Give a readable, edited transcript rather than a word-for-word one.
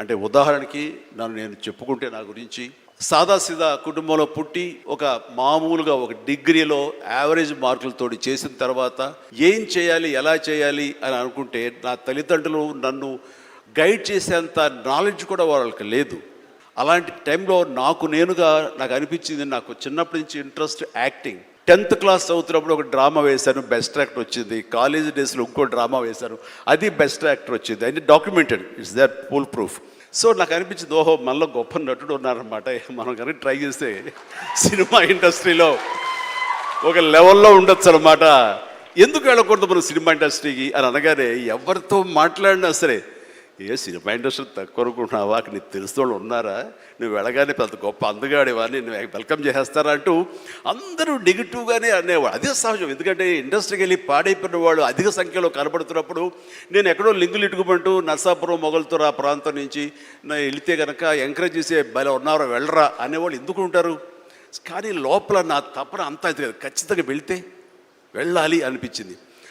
అంటే ఉదాహరణకి నేను చెప్పుకుంటే నా గురించి సాదాసీదా కుటుంబంలో పుట్టి ఒక మామూలుగా ఒక డిగ్రీలో యావరేజ్ మార్కులతో చేసిన తర్వాత ఏం చేయాలి ఎలా చేయాలి అని అనుకుంటే నా తల్లిదండ్రులు నన్ను గైడ్ చేసేంత నాలెడ్జ్ కూడా వాళ్ళకి లేదు. అలాంటి టైంలో నాకు అనిపించింది, నాకు చిన్నప్పటి నుంచి ఇంట్రెస్ట్ యాక్టింగ్. 10th క్లాస్ చదువుతున్నప్పుడు ఒక డ్రామా వేశాను, బెస్ట్ యాక్టర్ వచ్చింది. కాలేజ్ డేస్లో ఇంకో డ్రామా వేశాను, అది బెస్ట్ యాక్టర్ వచ్చింది. అది documented, it's that full proof. So నాకు అనిపించింది, ఓహో మనలో గొప్ప నటుడు ఉన్నారనమాట, మనం కనుక ట్రై చేస్తే సినిమా ఇండస్ట్రీలో ఒక లెవెల్లో ఉండొచ్చు అనమాట. ఎందుకు వెళ్ళకూడదు మనం సినిమా ఇండస్ట్రీకి అని అనగానే ఎవరితో మాట్లాడినా సరే, సినిమా ఇండస్ట్రీ తక్కువ అనుకుంటున్నావా, నీకు తెలిసిన వాళ్ళు ఉన్నారా, నువ్వు వెళ్ళగానే పెద్ద గొప్ప అందగాడివా, నేను వెల్కమ్ చేసేస్తారా అంటూ అందరూ నెగిటివ్గానే అనేవాడు. అదే సహజం, ఎందుకంటే ఇండస్ట్రీకి వెళ్ళి పాడైపోయిన వాళ్ళు అధిక సంఖ్యలో కనబడుతున్నప్పుడు నేను ఎక్కడో లింగులు ఇటుకుమంటూ నర్సాపురం మొగల్తూరు ఆ ప్రాంతం నుంచి వెళితే కనుక ఎంకరేజ్ చేసే భలే ఉన్నారో వెళ్ళరా అనేవాళ్ళు ఎందుకు ఉంటారు. కానీ లోపల నా తపన అంతా ఖచ్చితంగా వెళ్ళాలి అనిపించింది.